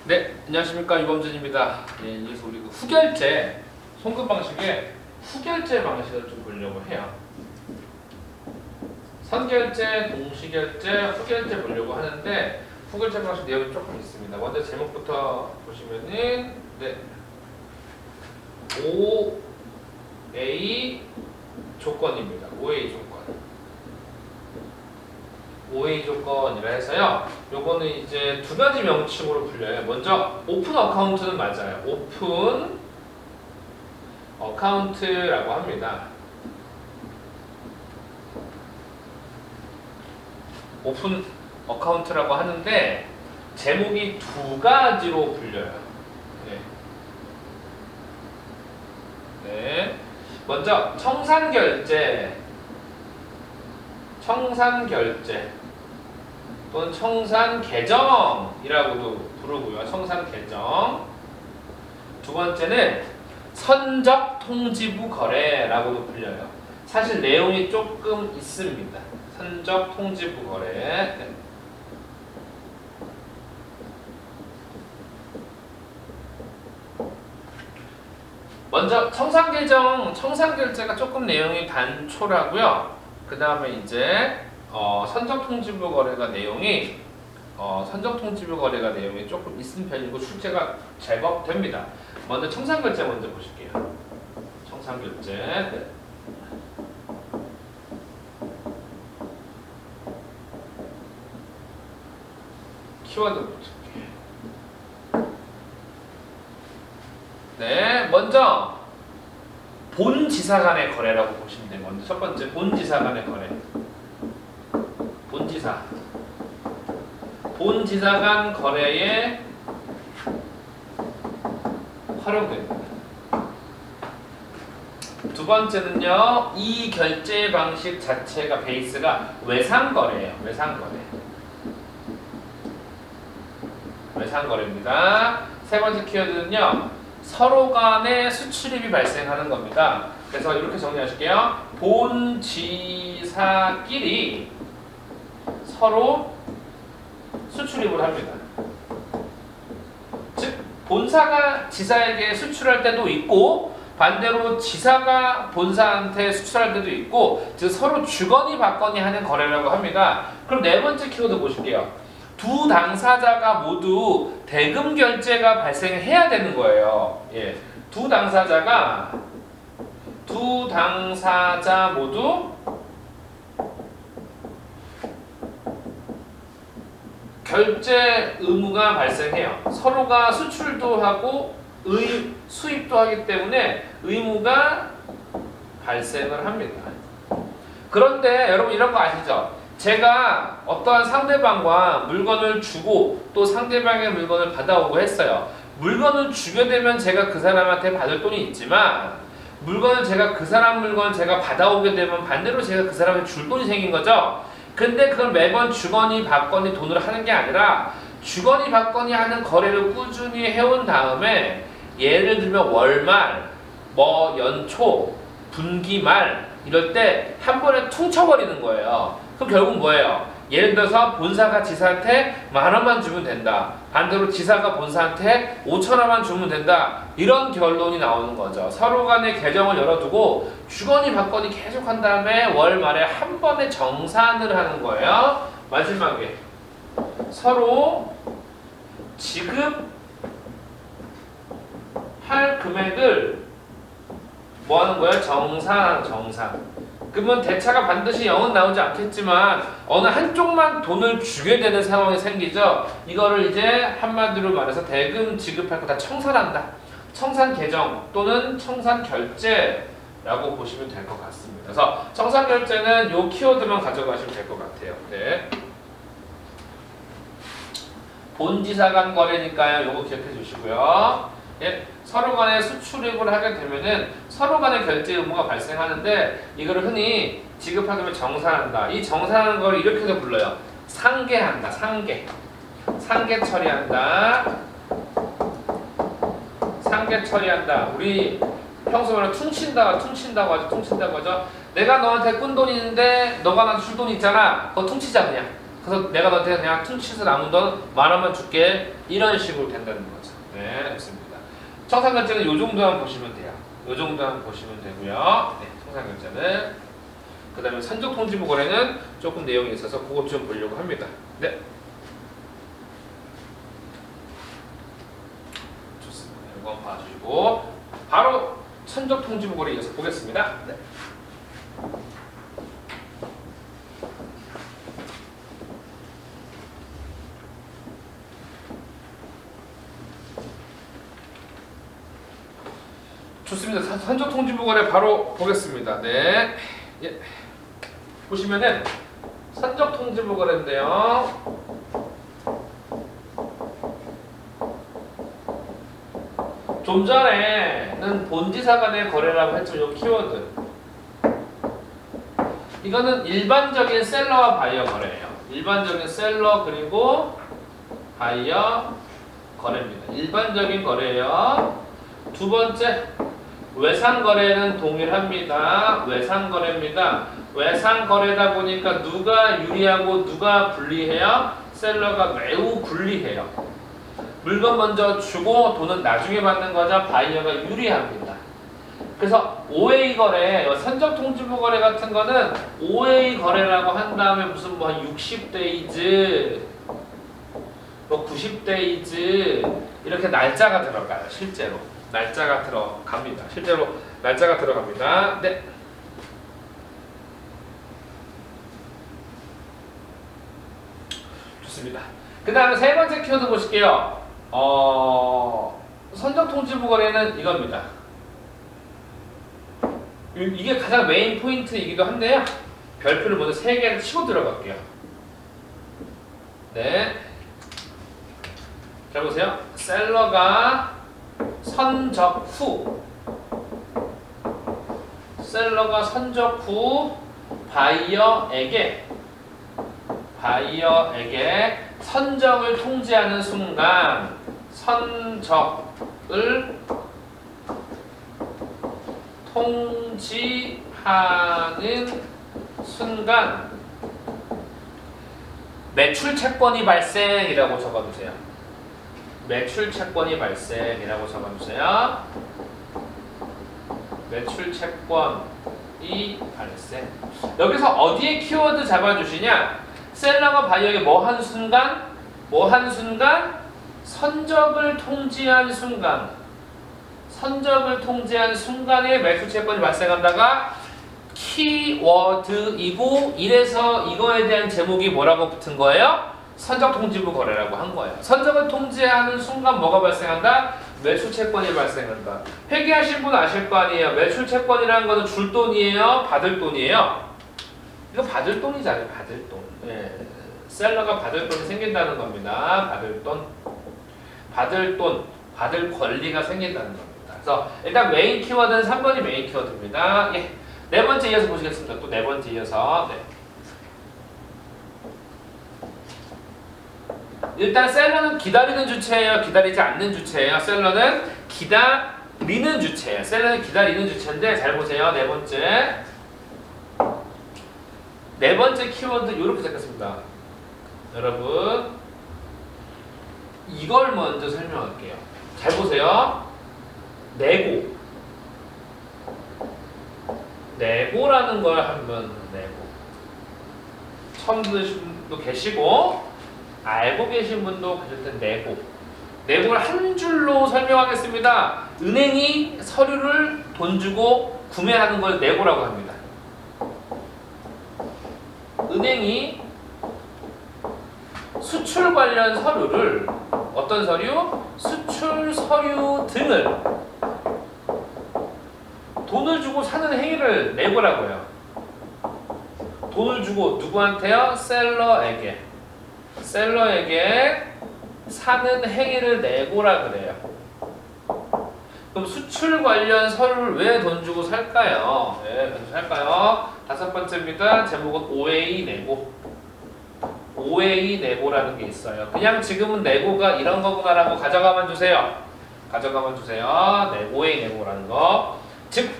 네, 안녕하십니까, 유범준입니다. 예, 이제서 우리 그 후결제, 송금 방식의 후결제 방식을 좀 보려고 해요. 선결제, 동시결제, 후결제 보려고 하는데 후결제 방식 내용이 조금 있습니다. 먼저 제목부터 보시면은 네, OA 조건입니다. OA 조건. OA 조건이라 해서요. 요거는 이제 두 가지 명칭으로 불려요. 먼저 오픈 어카운트는 맞아요. 오픈 어카운트라고 합니다. 오픈 어카운트라고 하는데 제목이 두 가지로 불려요. 네. 네. 먼저 청산결제 또는 청산계정이라고도 부르고요. 청산계정. 두 번째는 선적통지부 거래라고도 불려요. 사실 내용이 조금 있습니다. 선적통지부 거래. 네. 먼저 청산결제가 조금 내용이 단초라고요. 그 다음에 이제 선적통지부 거래가 내용이 조금 있는 편이고 출제가 제법 됩니다. 먼저 청산결제 먼저 보실게요. 청산결제. 네. 키워드 볼게요. 네, 먼저 본지사 간의 거래라고 보시면 돼요. 먼저 첫 번째 본지사 간의 거래. 본지사 간 거래에 활용됩니다. 두 번째는요, 이 결제 방식 자체가 베이스가 외상거래예요. 외상거래입니다. 세 번째 키워드는요, 서로 간의 수출입이 발생하는 겁니다. 그래서 이렇게 정리하실게요. 본지사끼리 서로 수출입을 합니다. 즉 본사가 지사에게 수출할 때도 있고 반대로 지사가 본사한테 수출할 때도 있고, 즉 서로 주거니 받거니 하는 거래라고 합니다. 그럼 네 번째 키워드 보실게요. 두 당사자가 모두 대금 결제가 발생해야 되는 거예요. 예, 두 당사자 모두 결제 의무가 발생해요. 서로가 수출도 하고 수입도 하기 때문에 의무가 발생을 합니다. 그런데 여러분 이런 거 아시죠? 제가 어떠한 상대방과 물건을 주고 또 상대방의 물건을 받아오고 했어요. 물건을 주게 되면 제가 그 사람한테 받을 돈이 있지만 그 사람 물건을 제가 받아오게 되면 반대로 제가 그 사람한테 줄 돈이 생긴 거죠. 근데 그걸 매번 주거니 받거니 돈으로 하는 게 아니라 주거니 받거니 하는 거래를 꾸준히 해온 다음에 예를 들면 월말, 연초, 분기말 이럴 때 한 번에 퉁쳐버리는 거예요. 그럼 결국 뭐예요? 예를 들어서 본사가 지사한테 10,000원만 주면 된다. 반대로 지사가 본사한테 5,000원만 주면 된다. 이런 결론이 나오는 거죠. 서로 간의 계정을 열어두고 주거니 받거니 계속 한 다음에 월 말에 한 번에 정산을 하는 거예요. 마지막에 서로 지급할 금액을 뭐 하는 거예요? 정산. 그러면 대차가 반드시 0은 나오지 않겠지만 어느 한쪽만 돈을 주게 되는 상황이 생기죠. 이거를 이제 한마디로 말해서 대금 지급할 거 다 청산한다. 청산 계정 또는 청산 결제라고 보시면 될 것 같습니다. 그래서 청산 결제는 요 키워드만 가져가시면 될 것 같아요. 네. 본지사 간 거래니까요. 요거 기억해 주시고요. 예, 서로 간에 수출입을 하게 되면은 서로 간의 결제 의무가 발생하는데 이거를 흔히 지급하게 되면 정산한다. 이 정산하는 걸 이렇게도 불러요. 상계한다. 상계 처리한다. 우리 평소 말로 퉁친다고 하죠. 내가 너한테 꾼 돈이 있는데 너가 나한테 줄 돈이 있잖아. 그거 퉁치자 그냥. 그래서 내가 너한테 그냥 퉁치듯 아무 돈 10,000원만 줄게. 이런 식으로 된다는 거죠. 네, 알겠습니다. 청산결제는 요 정도만 보시면 돼요. 요 정도만 보시면 되고요. 네, 청산결제는. 그 다음에 산적통지부 거래는 조금 내용이 있어서 그것 좀 보려고 합니다. 네. 좋습니다. 이거 봐주시고 바로 산적통지부 거래 이어서 보겠습니다. 네. 좋습니다. 산적통지부 거래 바로 보겠습니다. 네. 예. 보시면은 산적통지부 거래인데요. 좀 전에는 본지사 간의 거래라고 했죠. 요 키워드. 이거는 일반적인 셀러와 바이어 거래예요. 일반적인 셀러 그리고 바이어 거래입니다. 일반적인 거래예요. 두 번째, 외상 거래는 동일합니다. 외상 거래입니다. 외상 거래다 보니까 누가 유리하고 누가 불리해요? 셀러가 매우 불리해요. 물건 먼저 주고 돈은 나중에 받는 거죠. 바이어가 유리합니다. 그래서 OA 거래, 산적통지부 거래 같은 거는 OA 거래라고 한 다음에 무슨 뭐 60데이즈, 뭐 90데이즈 이렇게 날짜가 들어가요. 실제로 날짜가 들어갑니다. 실제로 날짜가 들어갑니다. 네. 좋습니다. 그 다음에 세 번째 키워드 보실게요. 산적통지부 거래는 이겁니다. 이게 가장 메인 포인트이기도 한데요. 별표를 먼저 3개를 치고 들어갈게요. 네. 자 보세요. 셀러가 선적 후 바이어에게 선적을 통지하는 순간 선적을 통지하는 순간 매출 채권이 발생이라고 적어주세요. 매출 채권이 발생이라고 적어주세요. 매출 채권이 발생. 여기서 어디에 키워드 잡아주시냐? 셀러가 바이어에게 뭐 한 순간? 선적을 통지한 순간. 선적을 통지한 순간에 매출 채권이 발생한다가 키워드이고, 이래서 이거에 대한 제목이 뭐라고 붙은 거예요? 선적통지부 거래라고 한 거예요. 선적을 통지하는 순간 뭐가 발생한다? 매출 채권이 발생한다. 회계하신 분 아실 거 아니에요. 매출 채권이라는 거는 줄 돈이에요? 받을 돈이에요? 이거 받을 돈이잖아요. 받을 돈. 예. 셀러가 받을 돈이 생긴다는 겁니다. 받을 돈, 받을 권리가 생긴다는 겁니다. 그래서 일단 메인 키워드는 3번이 메인 키워드입니다. 예. 네 번째 이어서 보시겠습니다. 또 네 번째 이어서. 네. 일단 셀러는 기다리는 주체예요? 기다리지 않는 주체예요? 셀러는 기다리는 주체예요. 셀러는 기다리는 주체인데 잘 보세요. 네 번째 키워드 이렇게 적혔습니다. 여러분 이걸 먼저 설명할게요. 잘 보세요. 내고라는 걸 하면 처음 들으신 분도 계시고 알고 계신 분도 계실 때 내고를 한 줄로 설명하겠습니다. 은행이 서류를 돈 주고 구매하는 걸 내고라고 합니다. 은행이 수출 관련 서류를 어떤 서류? 수출 서류 등을 돈을 주고 사는 행위를 내고라고 해요. 돈을 주고 누구한테요? 셀러에게 사는 행위를 내고라 그래요. 그럼 수출 관련 서류를 왜 돈 주고 살까요? 다섯 번째입니다. 제목은 OA 내고라는 게 있어요. 그냥 지금은 내고가 이런 거구나라고 가져가만 주세요. 네, OA 내고라는 거. 즉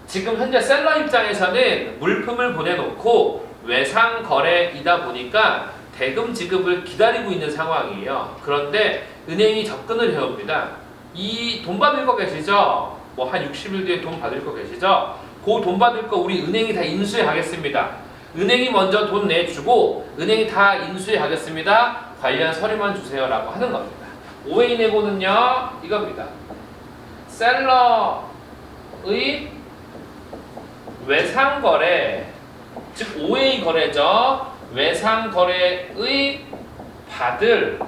지금 현재 셀러 입장에서는 물품을 보내놓고 외상 거래이다 보니까 대금 지급을 기다리고 있는 상황이에요. 그런데 은행이 접근을 해옵니다. 이 돈 받을 거 계시죠? 뭐 한 60일 뒤에 돈 받을 거 계시죠? 그 돈 받을 거 우리 은행이 다 인수해 가겠습니다. 은행이 먼저 돈 내주고 은행이 다 인수해 가겠습니다. 관련 서류만 주세요라고 하는 겁니다. OA 내고는요 이겁니다. 셀러의 외상거래, 즉 OA 거래죠. 외상거래의 받을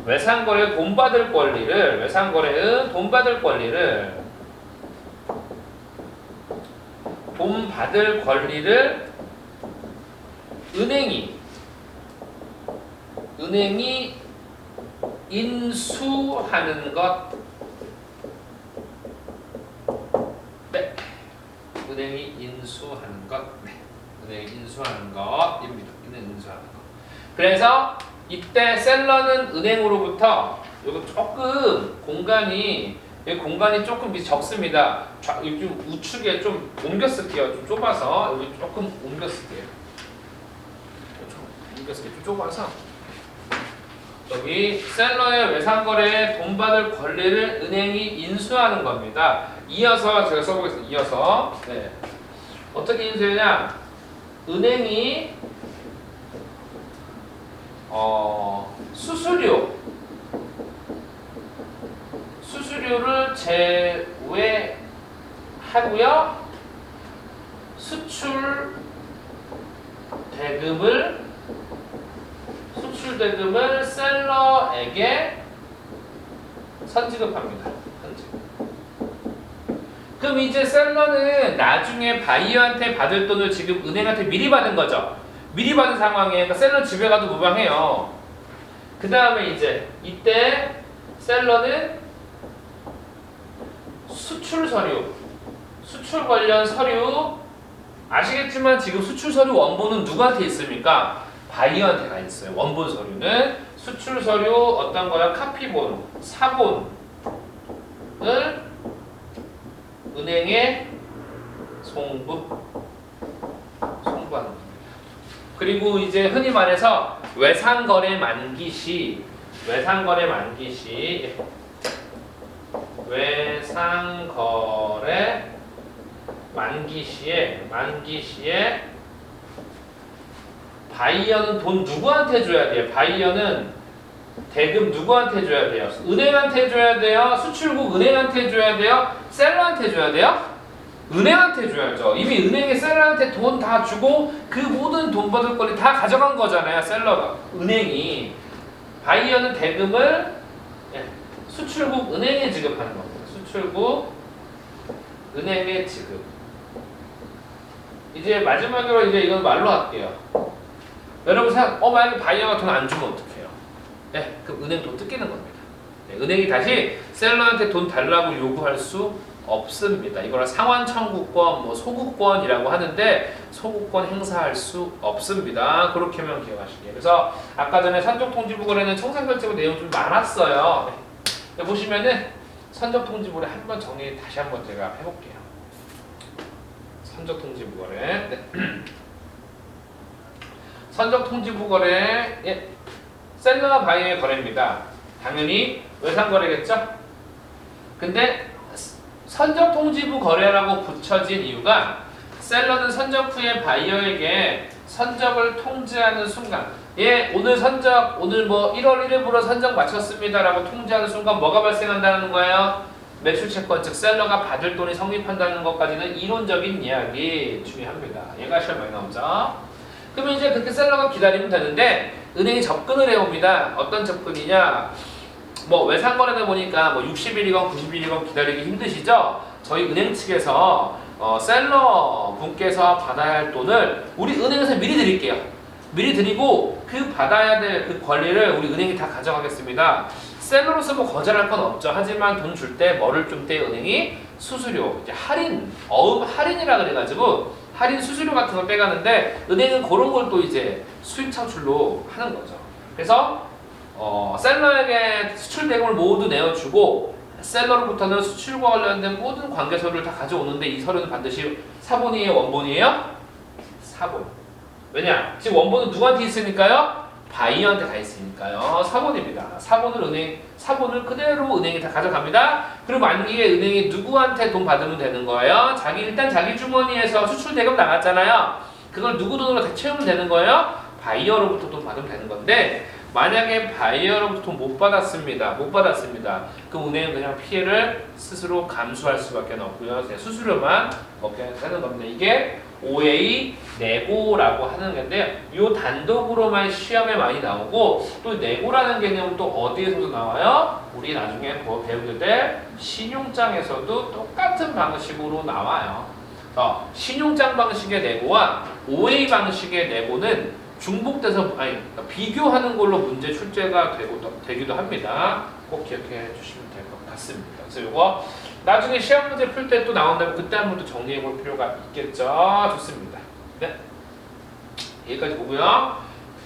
외상거래 돈 받을 권리를 외상거래의 돈 받을 권리를 은행이 인수하는 것. 네. 은행이 인수하는 것. 네. 은행이 인수하는 것입니다. 은행 인수하는 것. 그래서 이때 셀러는 은행으로부터 이거 조금 공간이 조금 적습니다. 좀 우측에 좀 옮겨 쓸게요. 좀 좁아서 여기 조금 옮겨 쓸게요. 좀 좁아서 여기 셀러의 외상거래에 돈 받을 권리를 은행이 인수하는 겁니다. 이어서 제가 써보겠습니다. 이어서 네. 어떻게 인수하냐? 은행이 수수료를 제외하고요. 수출 대금을 셀러에게 선지급합니다. 그럼 이제 셀러는 나중에 바이어한테 받을 돈을 지금 은행한테 미리 받은 거죠. 미리 받은 상황에 그러니까 셀러 집에 가도 무방해요. 그 다음에 이제 이때 셀러는 수출 관련 서류 아시겠지만 지금 수출 서류 원본은 누구한테 있습니까? 바이어한테 가 있어요. 원본 서류는 수출 서류 어떤 거야? 카피본, 사본을 은행에 송부하는 겁니다. 그리고 이제 흔히 말해서 외상거래 만기 시에 바이어는 돈 누구한테 줘야 돼요? 바이어는 대금 누구한테 줘야 돼요? 은행한테 줘야 돼요? 수출국 은행한테 줘야 돼요? 셀러한테 줘야 돼요? 은행한테 줘야죠. 이미 은행이 셀러한테 돈 다 주고 그 모든 돈 받을 권리 다 가져간 거잖아요. 셀러가. 은행이. 바이어는 대금을 수출국 은행에 지급하는 겁니다. 수출국 은행에 지급. 이제 마지막으로 이제 이건 말로 할게요. 여러분 만약에 바이어가 돈 안 주면 어떡해요? 네, 그럼 은행 돈 뜯기는 겁니다. 네, 은행이 다시 셀러한테 돈 달라고 요구할 수 없습니다. 이걸 상환 청구권, 소구권이라고 하는데 소구권 행사할 수 없습니다. 그렇게만 기억하시게요. 그래서 아까 전에 선적통지부거래는 청산결제부 내용 좀 많았어요. 네. 보시면은 선적통지부거래 한번 정리 다시 한번 제가 해볼게요. 선적통지부거래. 네. 선적통지부거래, 예. 셀러와 바이어의 거래입니다. 당연히 외상거래겠죠? 근데 선적통지부 거래라고 붙여진 이유가 셀러는 선적 후에 바이어에게 선적을 통지하는 순간 오늘 1월 1일부로 선적 마쳤습니다라고 통지하는 순간 뭐가 발생한다는 거예요? 매출채권 즉 셀러가 받을 돈이 성립한다는 것까지는 이론적인 이야기 중요합니다. 얘가 시험 많이 나오죠? 그러면 이제 그렇게 셀러가 기다리면 되는데 은행이 접근을 해옵니다. 어떤 접근이냐? 외상거래다 보니까 60일이건 90일이건 기다리기 힘드시죠? 저희 은행 측에서 셀러 분께서 받아야 할 돈을 우리 은행에서 미리 드릴게요. 미리 드리고 그 받아야 될 그 권리를 우리 은행이 다 가져가겠습니다. 셀러로서 거절할 건 없죠. 하지만 돈 줄 때 뭐를 좀 떼 은행이 수수료, 이제 할인, 할인이라 그래가지고 할인 수수료 같은 걸 빼가는데 은행은 그런 걸 또 이제 수익 창출로 하는 거죠. 그래서 셀러에게 수출 대금을 모두 내어주고 셀러로부터는 수출과 관련된 모든 관계 서류를 다 가져오는데 이 서류는 반드시 사본이에요, 원본이에요? 4번. 왜냐? 지금 원본은 누구한테 있으니까요? 바이어한테 가 있으니까요. 4번입니다. 4번을 그대로 은행이 다 가져갑니다. 그리고 만기에 은행이 누구한테 돈 받으면 되는 거예요? 일단 자기 주머니에서 수출 대금 나갔잖아요. 그걸 누구 돈으로 다 채우면 되는 거예요? 바이어로부터 돈 받으면 되는 건데 만약에 바이어로부터 돈 못 받았습니다. 그럼 은행은 그냥 피해를 스스로 감수할 수밖에 없고요. 그냥 수수료만 먹게 되는 겁니다. 이게 OA 내고라고 하는 건데 이 단독으로만 시험에 많이 나오고 또 내고라는 개념은 또 어디에서도 나와요? 우리 나중에 배우게 될 신용장에서도 똑같은 방식으로 나와요. 신용장 방식의 내고와 OA 방식의 내고는 중복돼서 비교하는 걸로 문제 출제가 되기도 합니다. 꼭 기억해 주시면 될 것 같습니다. 그래서 이거 나중에 시험 문제 풀 때 또 나온다면 그때 한번 또 정리해 볼 필요가 있겠죠. 좋습니다. 네. 여기까지 보고요.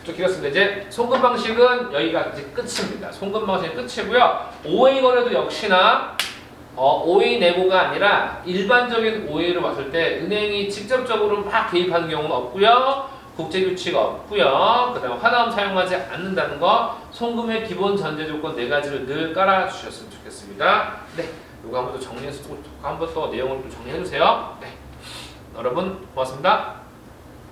좀 길었습니다. 이제 송금 방식은 여기가 이제 끝입니다. 송금 방식이 끝이고요. OA 거래도 역시나 OA 내고가 아니라 일반적인 OA를 봤을 때 은행이 직접적으로 막 개입하는 경우는 없고요. 국제규칙 없고요. 그 다음에 화다음 사용하지 않는다는 거, 송금의 기본 전제 조건 4가지를 늘 깔아주셨으면 좋겠습니다. 네, 이거 한번 더 정리해서 한번 또 내용을 또 정리해주세요. 네, 여러분 고맙습니다.